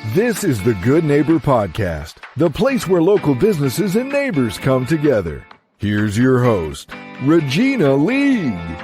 This is the Good Neighbor Podcast, the place where local businesses and neighbors come together. Here's your host, Regina League.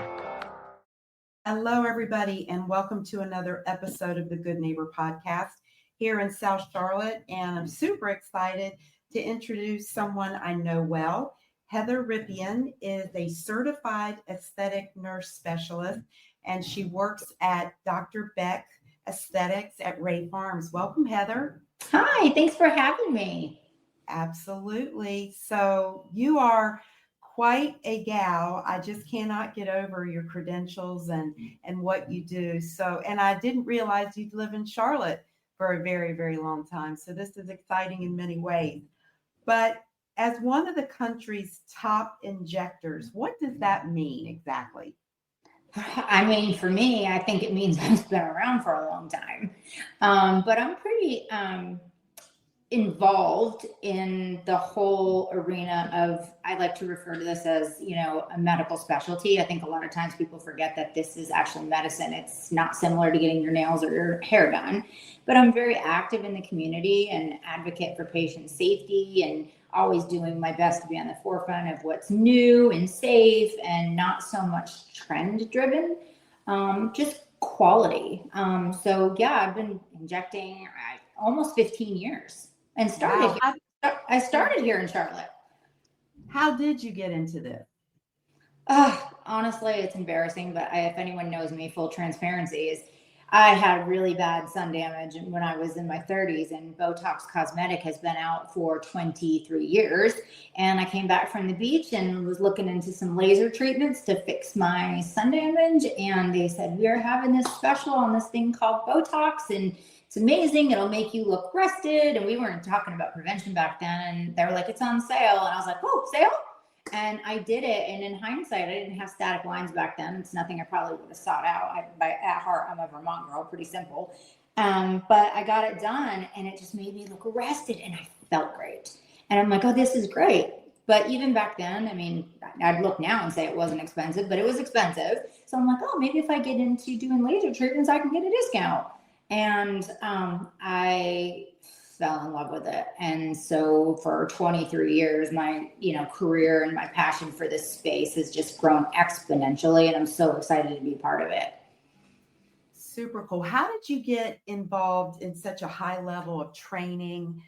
Hello, everybody, and welcome to another episode of the Good Neighbor Podcast here in South Charlotte. And I'm super excited to introduce someone I know well. Heather Rypien is a certified aesthetic nurse specialist, and she works at Dr. Beck Aesthetics at Ray Farms. Welcome, Heather. Hi, thanks for having me. Absolutely. So you are quite a gal. I just cannot get over your credentials and what you do. So, and I didn't realize you'd live in Charlotte for a very, very long time. So this is exciting in many ways. But as one of the country's top injectors, what does that mean exactly? I mean, for me, I think it means I've been around for a long time. But I'm pretty involved in the whole arena of, I like to refer to this as, a medical specialty. I think a lot of times people forget that this is actually medicine. It's not similar to getting your nails or your hair done. But I'm very active in the community and advocate for patient safety and always doing my best to be on the forefront of what's new and safe and not so much trend driven, just quality. So yeah, I've been injecting almost 15 years and started. Wow. I started here in Charlotte. How did you get into this? Honestly, it's embarrassing, but if anyone knows me, full transparency is I had really bad sun damage when I was in my 30s, and Botox cosmetic has been out for 23 years. And I came back from the beach and was looking into some laser treatments to fix my sun damage. And they said, we are having this special on this thing called Botox, and it's amazing. It'll make you look rested. And we weren't talking about prevention back then. And they were like, it's on sale. And I was like, oh, sale? And I did it. And in hindsight, I didn't have static lines back then. It's nothing I probably would have sought out. At heart, I'm a Vermont girl, pretty simple. But I got it done and it just made me look rested and I felt great. And I'm like, oh, this is great. But even back then, I mean, I'd look now and say it wasn't expensive, but it was expensive. So I'm like, oh, maybe if I get into doing laser treatments, I can get a discount. And I fell in love with it. And so for 23 years, my, career and my passion for this space has just grown exponentially. And I'm so excited to be part of it. Super cool. How did you get involved in such a high level of training?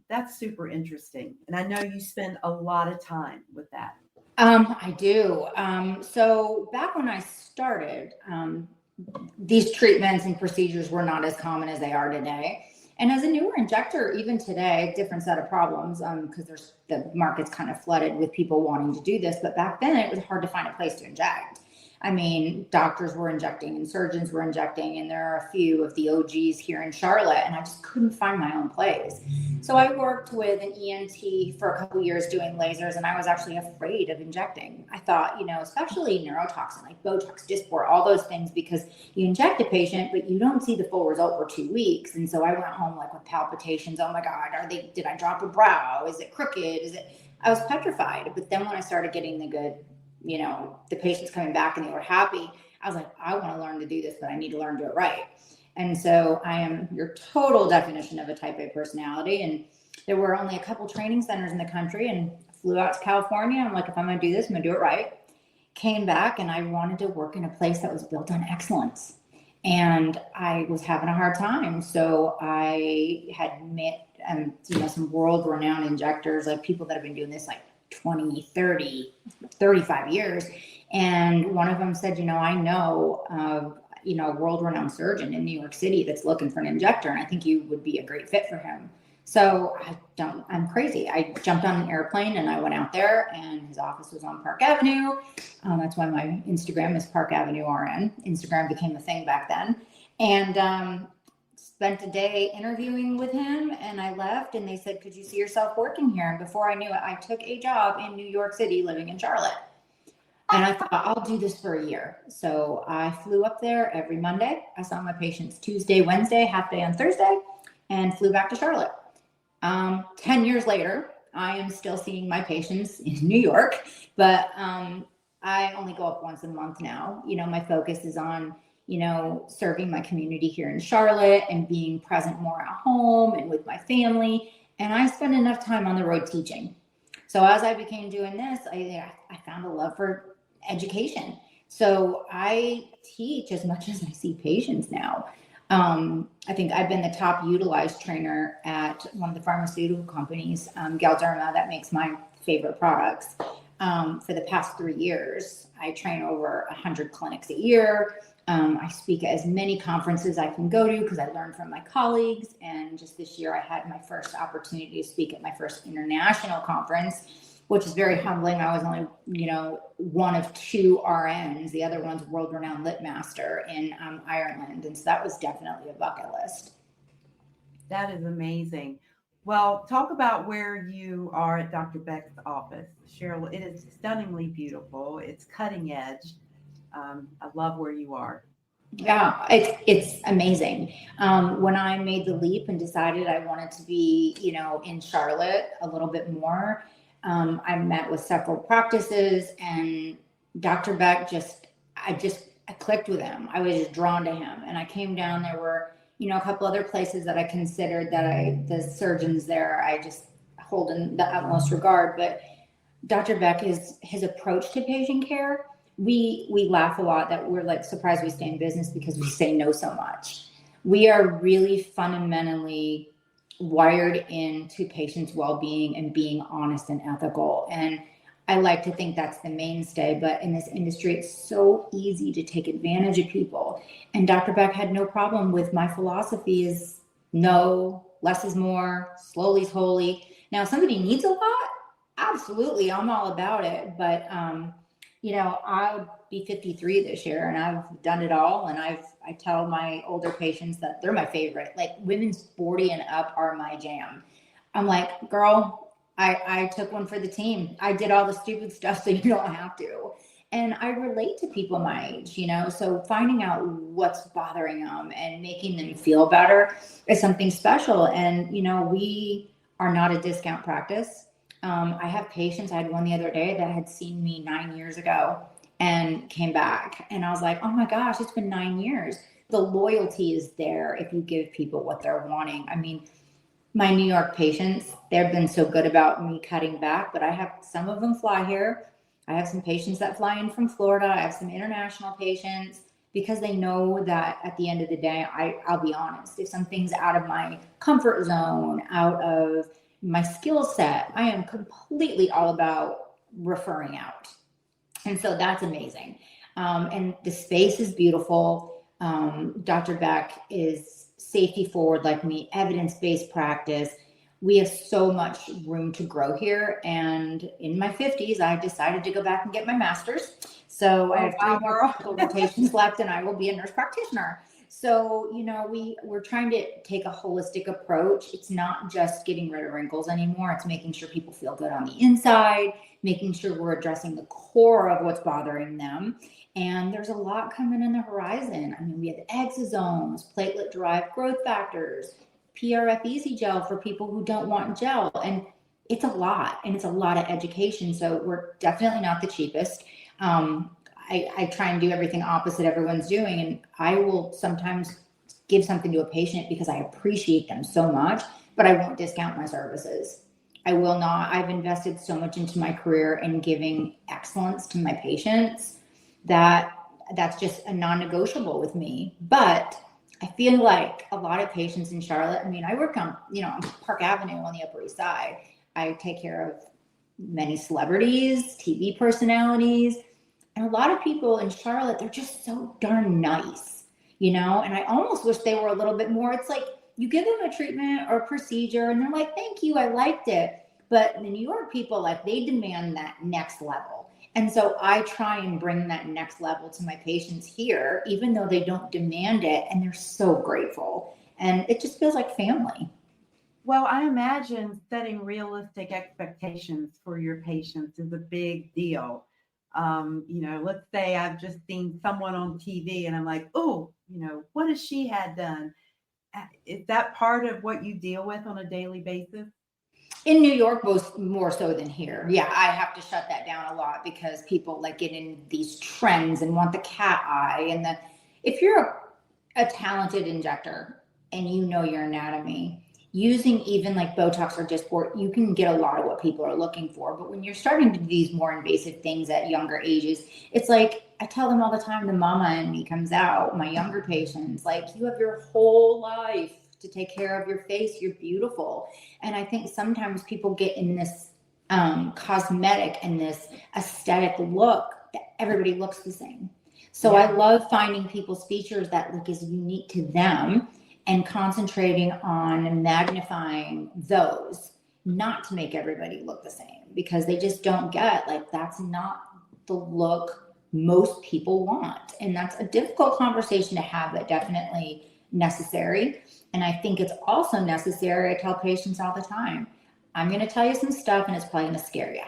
That's super interesting. And I know you spend a lot of time with that. I do. So back when I started, these treatments and procedures were not as common as they are today. And as a newer injector, even today, different set of problems because the market's kind of flooded with people wanting to do this. But back then, it was hard to find a place to inject. I mean, doctors were injecting and surgeons were injecting, and there are a few of the OGs here in Charlotte, and I just couldn't find my own place. So I worked with an ENT for a couple of years doing lasers, and I was actually afraid of injecting. I thought, especially neurotoxin like Botox, Dysport, all those things, because you inject a patient, but you don't see the full result for 2 weeks. And so I went home with palpitations. Oh my God, did I drop a brow? Is it crooked? I was petrified. But then when I started getting the good, the patients coming back and they were happy, I was like, I want to learn to do this, but I need to learn to do it right. And so I am your total definition of a type A personality. And there were only a couple training centers in the country, and flew out to California. I'm like, if I'm going to do this, I'm going to do it right. Came back and I wanted to work in a place that was built on excellence. And I was having a hard time. So I had met, some world renowned injectors, like people that have been doing this like 20, 30, 35 years. And one of them said, I know of, a world-renowned surgeon in New York City that's looking for an injector, and I think you would be a great fit for him. So I'm crazy. I jumped on an airplane and I went out there, and his office was on Park Avenue. That's why my Instagram is Park Avenue RN. Instagram became a thing back then. And spent a day interviewing with him, and I left and they said, could you see yourself working here? And before I knew it, I took a job in New York City living in Charlotte. And I thought, I'll do this for a year. So I flew up there every Monday. I saw my patients Tuesday, Wednesday, half day on Thursday, and flew back to Charlotte. 10 years later, I am still seeing my patients in New York, but I only go up once a month now. My focus is on serving my community here in Charlotte and being present more at home and with my family. And I spend enough time on the road teaching. So as I became doing this, I found a love for education. So I teach as much as I see patients now. I think I've been the top utilized trainer at one of the pharmaceutical companies, Galderma, that makes my favorite products. For the past 3 years, I train over 100 clinics a year. I speak at as many conferences I can go to because I learn from my colleagues. And just this year, I had my first opportunity to speak at my first international conference, which is very humbling. I was only, one of 2 RNs. The other one's world-renowned lip master in Ireland. And so that was definitely a bucket list. That is amazing. Well, talk about where you are at Dr. Beck's office. Cheryl, it is stunningly beautiful. It's cutting edge. I love where you are. Yeah, it's amazing. When I made the leap and decided I wanted to be, in Charlotte a little bit more, I met with several practices, and Dr. Beck I clicked with him. I was just drawn to him, and I came down. There were, a couple other places that I considered the surgeons there, I just hold in the utmost regard. But Dr. Beck his approach to patient care. We laugh a lot that we're like surprised we stay in business because we say no so much. We are really fundamentally wired into patients' well-being and being honest and ethical. And I like to think that's the mainstay, but in this industry, it's so easy to take advantage of people. And Dr. Beck had no problem with my philosophy is no, less is more, slowly is holy. Now, if somebody needs a lot, absolutely, I'm all about it. But, I'll be 53 this year and I've done it all. And I tell my older patients that they're my favorite, like women's 40 and up are my jam. I'm like, girl, I took one for the team. I did all the stupid stuff so you don't have to. And I relate to people my age, so finding out what's bothering them and making them feel better is something special. And, we are not a discount practice. I have patients. I had one the other day that had seen me 9 years ago and came back. And I was like, oh my gosh, it's been 9 years. The loyalty is there if you give people what they're wanting. I mean, my New York patients, they've been so good about me cutting back, but I have some of them fly here. I have some patients that fly in from Florida. I have some international patients because they know that at the end of the day, I'll be honest. If something's out of my comfort zone, out of my skill set, I am completely all about referring out. And so that's amazing. And the space is beautiful. Dr. Beck is safety forward like me, evidence-based practice. We have so much room to grow here. And in my 50s, I decided to go back and get my master's. So I have 3 more rotations left and I will be a nurse practitioner. So, we're trying to take a holistic approach. It's not just getting rid of wrinkles anymore. It's making sure people feel good on the inside, making sure we're addressing the core of what's bothering them. And there's a lot coming in the horizon. I mean, we have exosomes, platelet-derived growth factors, PRF Easy Gel for people who don't want gel. And it's a lot, and it's a lot of education. So we're definitely not the cheapest. I try and do everything opposite everyone's doing. And I will sometimes give something to a patient because I appreciate them so much, but I won't discount my services. I will not. I've invested so much into my career in giving excellence to my patients that's just a non-negotiable with me. But I feel like a lot of patients in Charlotte, I mean, I work on, on Park Avenue on the Upper East Side. I take care of many celebrities, TV personalities, and a lot of people in Charlotte, they're just so darn nice, and I almost wish they were a little bit more. It's like you give them a treatment or a procedure and they're like, thank you, I liked it. But the New York people, they demand that next level. And so I try and bring that next level to my patients here, even though they don't demand it. And they're so grateful. And it just feels like family. Well, I imagine setting realistic expectations for your patients is a big deal. Let's say I've just seen someone on TV and I'm like, oh, what has she had done? Is that part of what you deal with on a daily basis? In New York, more so than here. Yeah, I have to shut that down a lot because people get in these trends and want the cat eye and if you're a talented injector and you know your anatomy, using even like Botox or Dysport, you can get a lot of what people are looking for. But when you're starting to do these more invasive things at younger ages, it's like, I tell them all the time, the mama in me comes out, my younger patients, like, you have your whole life to take care of your face. You're beautiful. And I think sometimes people get in this cosmetic and this aesthetic look that everybody looks the same. So I love finding people's features that look is unique to them and concentrating on magnifying those, not to make everybody look the same, because they just don't get, like, that's not the look most people want. And that's a difficult conversation to have, but definitely necessary. And I think it's also necessary. I tell patients all the time, I'm going to tell you some stuff and it's probably going to scare you,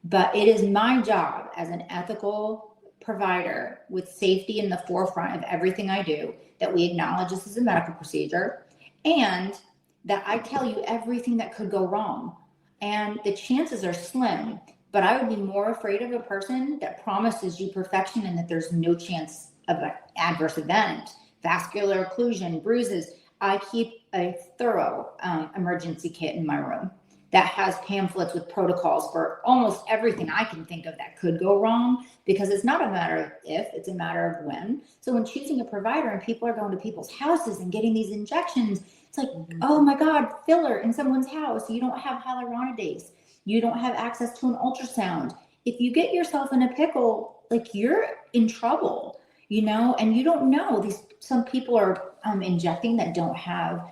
but it is my job as an ethical provider with safety in the forefront of everything I do, that we acknowledge this is a medical procedure and that I tell you everything that could go wrong. And the chances are slim, but I would be more afraid of a person that promises you perfection and that there's no chance of an adverse event, vascular occlusion, bruises. I keep a thorough emergency kit in my room that has pamphlets with protocols for almost everything I can think of that could go wrong, because it's not a matter of if, it's a matter of when. So when choosing a provider and people are going to people's houses and getting these injections, it's like, oh my God, filler in someone's house. You don't have hyaluronidase. You don't have access to an ultrasound. If you get yourself in a pickle, like, you're in trouble, you know, and you don't know. Some people are injecting that don't have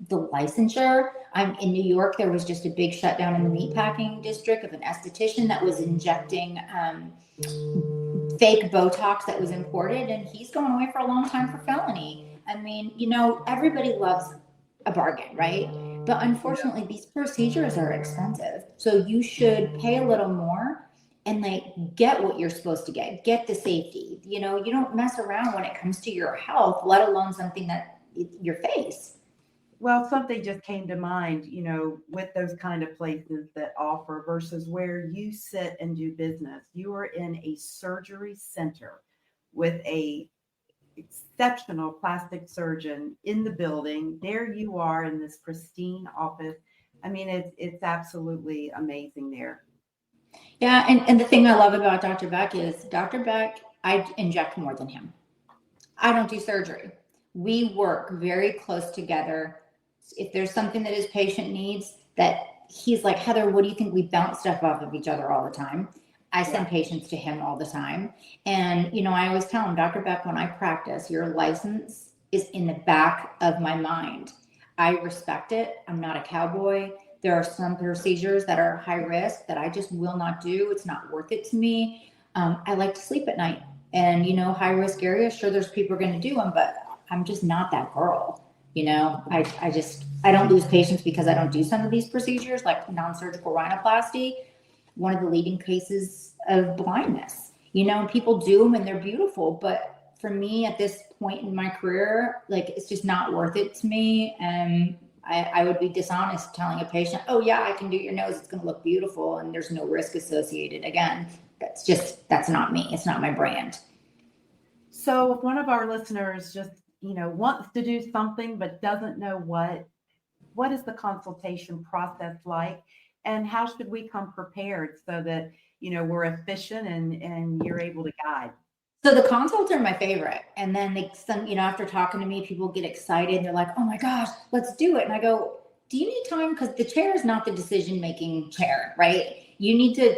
the licensure. In New York, there was just a big shutdown in the meatpacking district of an esthetician that was injecting fake Botox that was imported, and he's going away for a long time for felony. I mean, you know, everybody loves a bargain, right? But unfortunately, these procedures are expensive. So you should pay a little more and like get what you're supposed to get the safety. You know, you don't mess around when it comes to your health, let alone something that your face. Well, something just came to mind, you know, with those kind of places that offer versus where you sit and do business. You are in a surgery center with a exceptional plastic surgeon in the building. There you are in this pristine office. I mean, it's absolutely amazing there. Yeah, and the thing I love about Dr. Beck is Dr. Beck, I inject more than him. I don't do surgery. We work very close together. If there's something that his patient needs, that he's like, Heather, what do you think? We bounce stuff off of each other all the time. I send patients to him all the time. And, you know, I always tell him, Dr. Beck, when I practice, your license is in the back of my mind. I respect it. I'm not a cowboy. There are some procedures that are high risk that I just will not do. It's not worth it to me. I like to sleep at night. And, you know, high risk areas, sure, there's people are going to do them, but I'm just not that girl. You know, I don't lose patients because I don't do some of these procedures, like non-surgical rhinoplasty, one of the leading cases of blindness. You know, people do them and they're beautiful, but for me at this point in my career, like, it's just not worth it to me. And I would be dishonest telling a patient, oh yeah, I can do your nose, it's going to look beautiful, and there's no risk associated. Again, that's not me. It's not my brand. So if one of our listeners just, you know, wants to do something but doesn't know what is the consultation process like, and how should we come prepared so that, you know, we're efficient and you're able to guide? So the consults are my favorite. And then you know, after talking to me, people get excited. They're like, oh my gosh, let's do it. And I go, do you need time? Because the chair is not the decision-making chair, right? You need to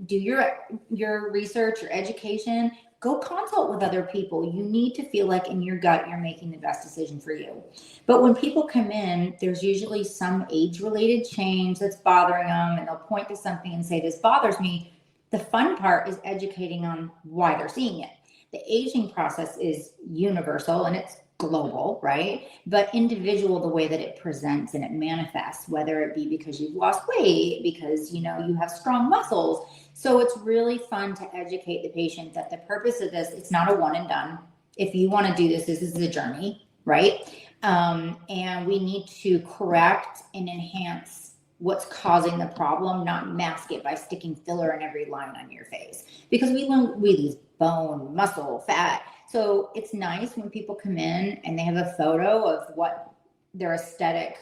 do your research, your education, go consult with other people. You need to feel like in your gut, you're making the best decision for you. But when people come in, there's usually some age-related change that's bothering them, and they'll point to something and say, this bothers me. The fun part is educating on why they're seeing it. The aging process is universal and it's global, right? But individual, the way that it presents and it manifests, whether it be because you've lost weight, because, you know, you have strong muscles. So it's really fun to educate the patient that the purpose of this, it's not a one and done. If you want to do this, this is a journey, right? And we need to correct and enhance what's causing the problem, not mask it by sticking filler in every line on your face, because we lose bone, muscle, fat. So it's nice when people come in and they have a photo of what their aesthetic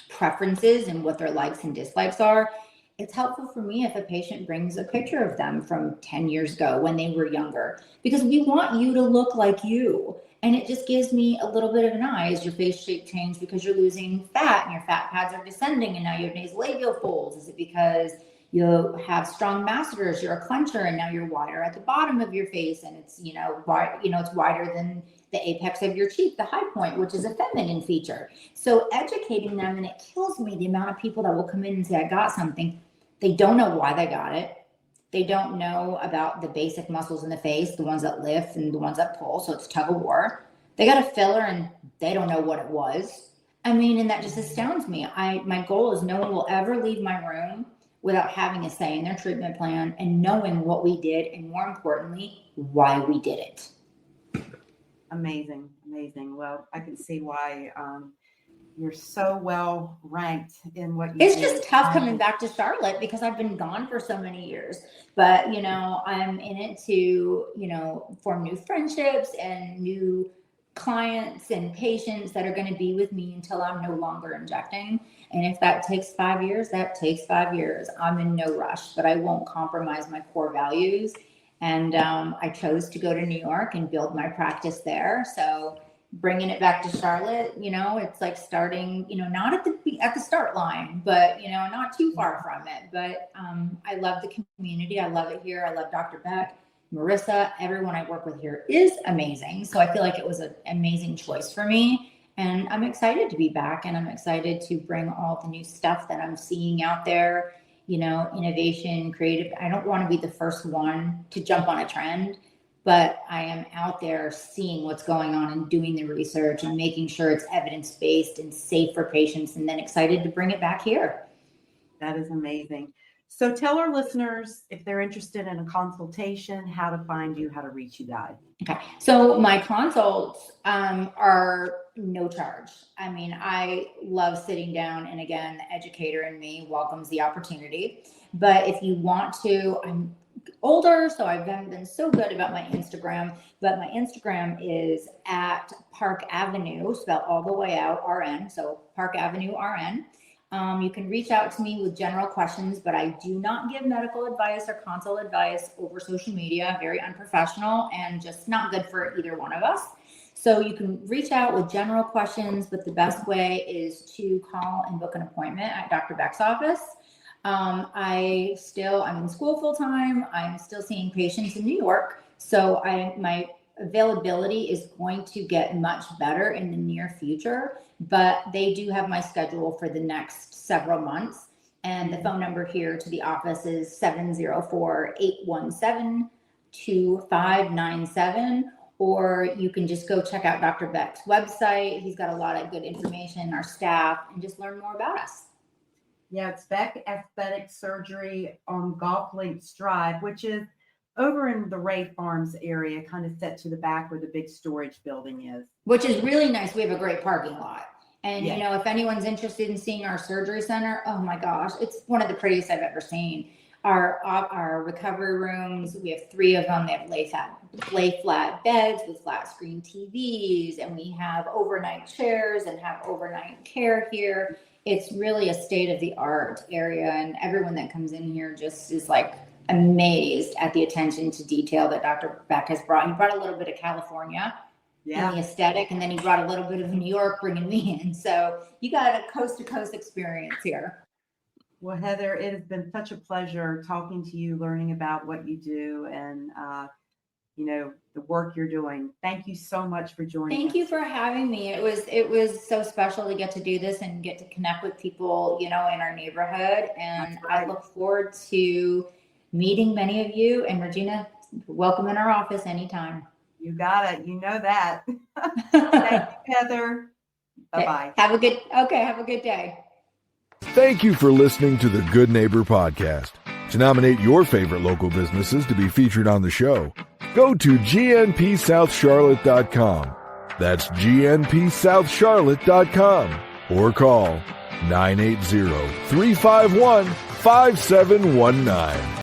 preferences and what their likes and dislikes are. It's helpful for me if a patient brings a picture of them from 10 years ago when they were younger, because we want you to look like you. And it just gives me a little bit of an eye as your face shape change because you're losing fat and your fat pads are descending and now you have nasolabial folds. Is it because you have strong masseters, you're a clencher, and now you're wider at the bottom of your face, and it's it's wider than the apex of your cheek, the high point, which is a feminine feature. So educating them, and it kills me the amount of people that will come in and say, I got something. They don't know why they got it. They don't know about the basic muscles in the face, the ones that lift and the ones that pull. So it's tug of war. They got a filler and they don't know what it was. I mean, and that just astounds me. My goal is no one will ever leave my room without having a say in their treatment plan and knowing what we did, and more importantly, why we did it. Amazing. Well, I can see why you're so well ranked in what you do. It's just tough coming back to Charlotte because I've been gone for so many years. But, I'm in it to, form new friendships and new clients and patients that are going to be with me until I'm no longer injecting. And if that takes 5 years, that takes 5 years. I'm in no rush, but I won't compromise my core values. And I chose to go to New York and build my practice there. So bringing it back to Charlotte, it's like starting, not at the start line, but, not too far from it. But I love the community. I love it here. I love Dr. Beck, Marissa, everyone I work with here is amazing. So I feel like it was an amazing choice for me. And I'm excited to be back, and I'm excited to bring all the new stuff that I'm seeing out there, innovation, creative. I don't want to be the first one to jump on a trend, but I am out there seeing what's going on and doing the research and making sure it's evidence-based and safe for patients, and then excited to bring it back here. That is amazing. So tell our listeners, if they're interested in a consultation, how to find you, how to reach you guys. Okay. So my consults are no charge. I mean, I love sitting down, and again, the educator in me welcomes the opportunity. But if you want to, I'm older, so I haven't been so good about my Instagram, but my Instagram is at Park Avenue, spelled all the way out, RN. So Park Avenue, RN. You can reach out to me with general questions, but I do not give medical advice or consult advice over social media. Very unprofessional and just not good for either one of us. So you can reach out with general questions, but the best way is to call and book an appointment at Dr. Beck's office. I'm in school full time. I'm still seeing patients in New York. So my availability is going to get much better in the near future, but they do have my schedule for the next several months. And the phone number here to the office is 704-817-2597, or you can just go check out Dr. Beck's website. He's got a lot of good information, our staff, and just learn more about us. Yeah, it's Beck Aesthetics Surgery on Golf Links Drive, which is over in the Ray Farms area, kind of set to the back where the big storage building is. Which is really nice. We have a great parking lot. And, Yeah. if anyone's interested in seeing our surgery center, oh my gosh, it's one of the prettiest I've ever seen. Our recovery rooms, we have 3 of them. They have lay flat beds with flat screen TVs, and we have overnight chairs and have overnight care here. It's really a state-of-the-art area, and everyone that comes in here just is like amazed at the attention to detail that Dr. Beck has brought. He brought a little bit of California in the aesthetic, and then he brought a little bit of New York, bringing me in. So you got a coast-to-coast experience here. Well, Heather, it has been such a pleasure talking to you, learning about what you do, and the work you're doing. Thank you so much for joining us. Thank you for having me. It was so special to get to do this and get to connect with people, in our neighborhood. And Right. I look forward to meeting many of you. And Regina, welcome in our office anytime. You got it. You know that. Thank you, Heather. Bye-bye. Have a good day. Thank you for listening to the Good Neighbor Podcast. To nominate your favorite local businesses to be featured on the show, go to gnpsouthcharlotte.com. That's gnpsouthcharlotte.com, or call 980-351-5719.